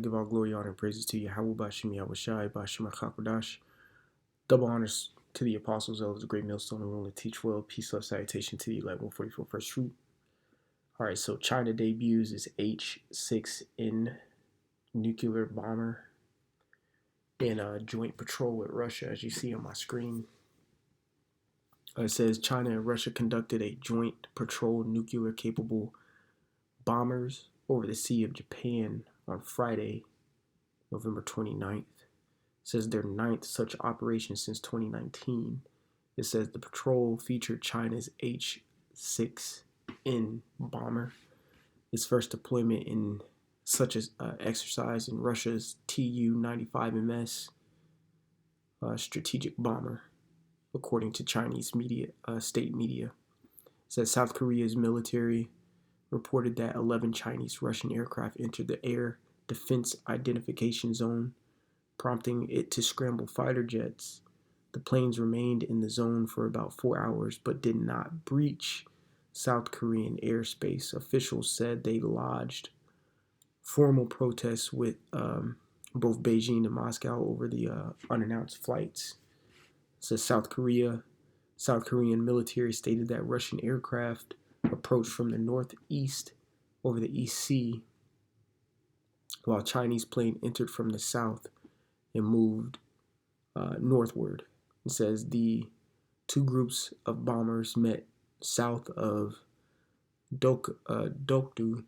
Give all glory, honor, and praises to Yahweh Bashim Yahushai Bashim Hakodash. Double honors to the apostles, elders, the great millstone, and ruler, teach well. Peace, love, salutation to the 1144 first fruit. All right, so China debuts its H-6N nuclear bomber in a joint patrol with Russia, as you see on my screen. It says China and Russia conducted a joint patrol nuclear-capable bombers over the Sea of Japan on Friday, November 29th. It says their ninth such operation since 2019. It says the patrol featured China's H-6N bomber, its first deployment in such an exercise in Russia's Tu-95MS strategic bomber, according to Chinese media, state media. It says South Korea's military reported that 11 Chinese-Russian aircraft entered the air defense identification zone, prompting it to scramble fighter jets. The planes remained in the zone for about 4 hours but did not breach South Korean airspace. Officials said they lodged formal protests with both Beijing and Moscow over the unannounced flights. It says South Korean military stated that Russian aircraft approached from the northeast over the East Sea, while Chinese plane entered from the south and moved northward. It says the two groups of bombers met south of Dokdo,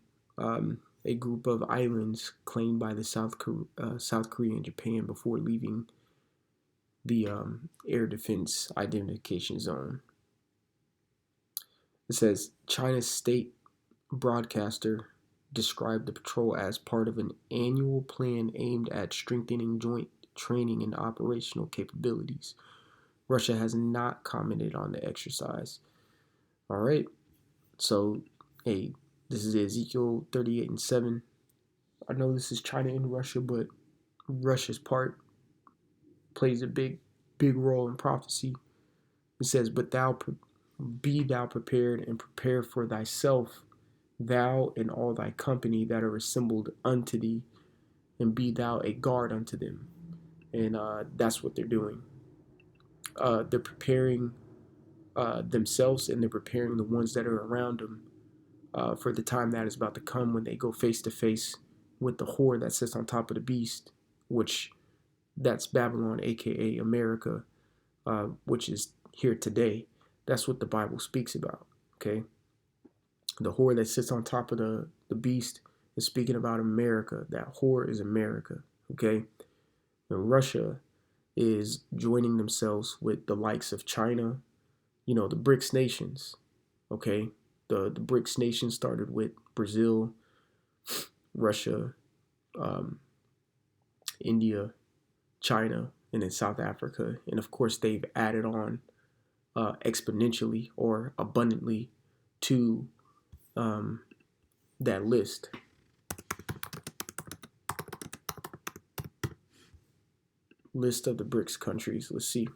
a group of islands claimed by the South Korea and Japan, before leaving the air defense identification zone. It says China's state broadcaster described the patrol as part of an annual plan aimed at strengthening joint training and operational capabilities. Russia has not commented on the exercise. All right, so hey, this is Ezekiel 38:7. I know this is China and Russia, but Russia's part plays a big role in prophecy. It says, "But be thou prepared, and prepare for thyself, thou and all thy company that are assembled unto thee, and be thou a guard unto them." And that's what they're doing. They're preparing themselves, and they're preparing the ones that are around them for the time that is about to come, when they go face to face with the whore that sits on top of the beast, which that's Babylon, aka America, which is here today. That's what the Bible speaks about. Okay, the whore that sits on top of the beast is speaking about America. That whore is America. Okay, and Russia is joining themselves with the likes of China, the BRICS nations. Okay, the BRICS nations started with Brazil, Russia, India, China, and then South Africa. And of course, they've added on exponentially or abundantly to that list. List of the BRICS countries. Let's see.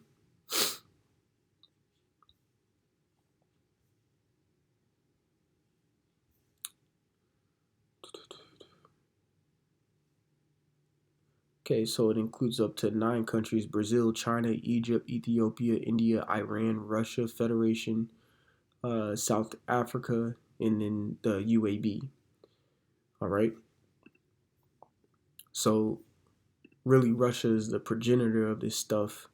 Okay, so it includes up to 9 countries: Brazil, China, Egypt, Ethiopia, India, Iran, Russia, Federation, South Africa, and then the UAB. All right. So really, Russia is the progenitor of this stuff,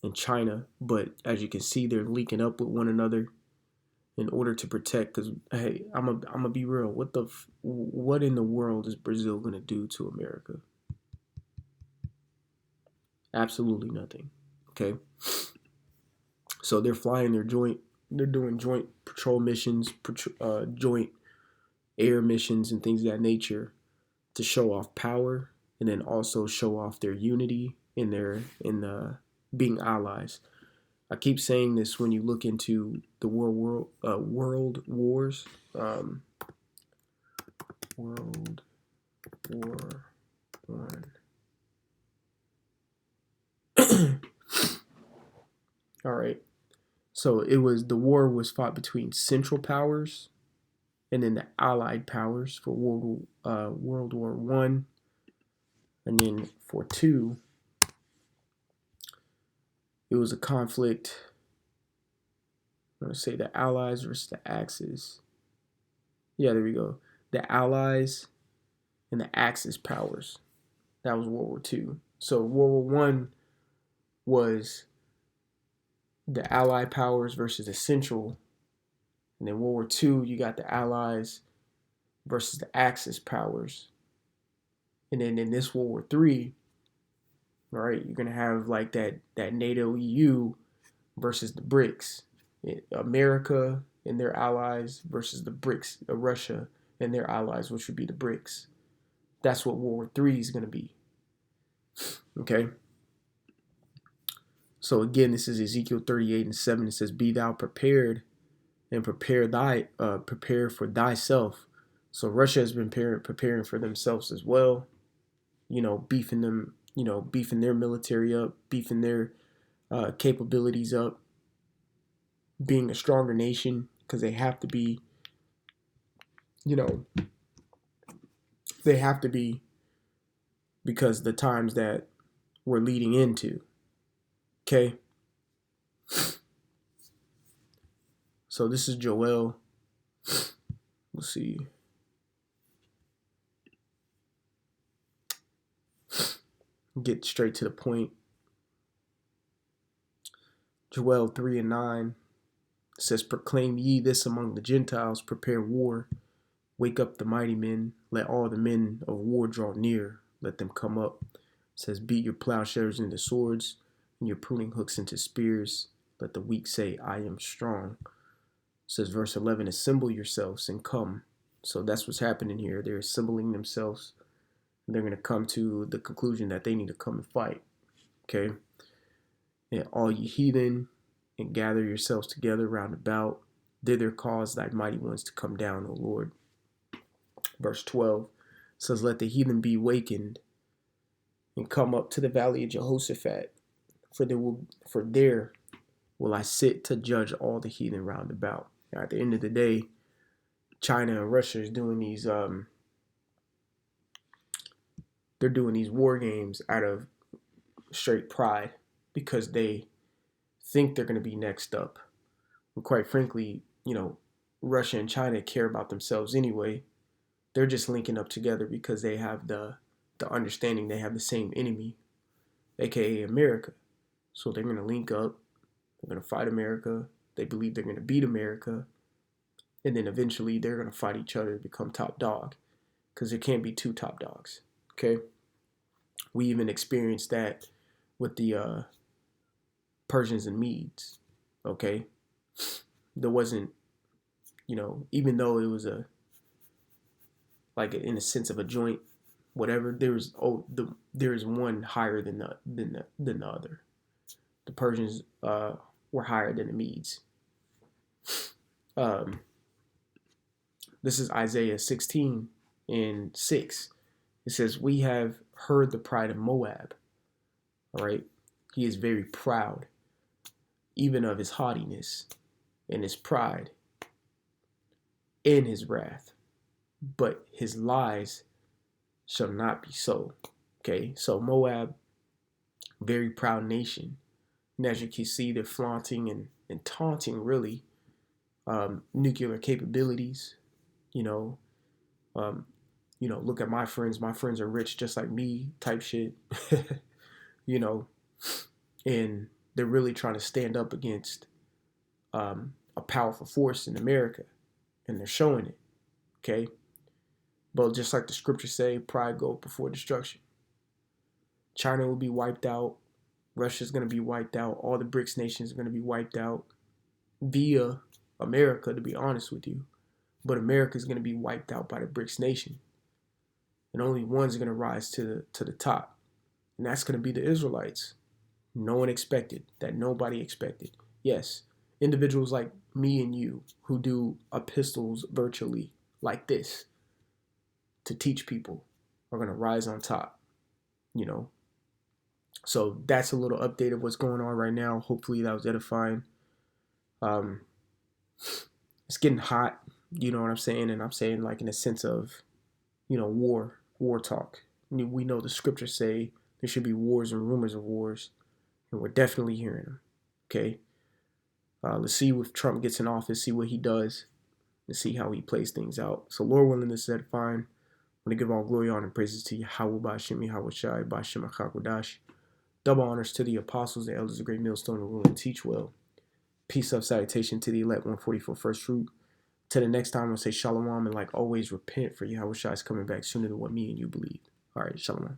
and China. But as you can see, they're linking up with one another in order to protect. Because hey, I'm gonna be real. What in the world is Brazil gonna do to America? Absolutely nothing. Okay. So they're flying their joint. They're doing joint patrol missions, joint air missions, and things of that nature to show off power, and then also show off their unity in being allies. I keep saying this when you look into the world wars. World War One. All right. So the war was fought between Central Powers, and then the Allied powers for World War One, and then for two, it was a conflict. I'm gonna say the Allies versus the Axis. Yeah, there we go. The Allies and the Axis powers. That was World War Two. So World War One was the Allied powers versus the Central, and then World War Two you got the Allies versus the Axis powers, and then in this World War Three, all right, you're gonna have like that NATO EU versus the BRICS, America and their allies versus the BRICS, Russia and their allies, which would be the BRICS. That's what World War Three is gonna be. Okay. So again, this is Ezekiel 38:7. It says, "Be thou prepared, and prepare for thyself." So Russia has been preparing for themselves as well. Beefing them, beefing their military up, beefing their capabilities up, being a stronger nation because they have to be. They have to be because the times that we're leading into. Okay. So this is Joel. Let's see. Get straight to the point. Joel 3:9 says, "Proclaim ye this among the Gentiles, prepare war. Wake up the mighty men, let all the men of war draw near, let them come up." It says, "Beat your plowshares into swords, and your pruning hooks into spears. Let the weak say, I am strong." It says, verse 11, "Assemble yourselves and come." So that's what's happening here. They're assembling themselves. And they're going to come to the conclusion that they need to come and fight. Okay? "And all ye heathen, and gather yourselves together round about. Thither cause thy mighty ones to come down, O Lord." Verse 12 says, "Let the heathen be wakened, and come up to the valley of Jehoshaphat. For there will I sit to judge all the heathen round about." Now, at the end of the day, China and Russia is doing these they're doing these war games out of straight pride because they think they're going to be next up. And quite frankly, Russia and China care about themselves anyway. They're just linking up together because they have the understanding they have the same enemy, aka America. So they're going to link up. They're going to fight America. They believe they're going to beat America. And then eventually they're going to fight each other to become top dog. Because there can't be two top dogs. Okay? We even experienced that with the Persians and Medes. Okay? There wasn't, even though it was in a sense of a joint, whatever, there is one higher than the other. The Persians were higher than the Medes. This is Isaiah 16:6. It says, "We have heard the pride of Moab." All right. "He is very proud, even of his haughtiness and his pride and his wrath. But his lies shall not be so." Okay. So Moab, very proud nation. And as you can see, they're flaunting and taunting, really, nuclear capabilities. Look at my friends. My friends are rich just like me, type shit. And they're really trying to stand up against a powerful force in America, and they're showing it. Okay, but just like the scriptures say, pride goeth before destruction. China will be wiped out. Russia's going to be wiped out. All the BRICS nations are going to be wiped out via America, to be honest with you. But America is going to be wiped out by the BRICS nation. And only one's going to rise to the top. And that's going to be the Israelites. No one expected. That nobody expected. Yes, individuals like me and you who do epistles virtually like this to teach people are going to rise on top. So that's a little update of what's going on right now. Hopefully that was edifying. It's getting hot. You know what I'm saying? And I'm saying like in a sense of, war talk. We know the scriptures say there should be wars and rumors of wars, and we're definitely hearing them. Okay, let's see if Trump gets in office, see what he does, and see how he plays things out. So Lord willing, this said, fine. I want to give all glory, honor, and praises to Yahweh Ba'Shem Yahweh Shai Ba'Shem HaKakodash. Double honors to the apostles, the elders, the great millstone, the rule and teach well. Peace of salutation to the elect 144 first fruit. Till the next time, I'll say shalom, and like always, repent, for Yahweh Shai is coming back sooner than what me and you believe. All right, shalom.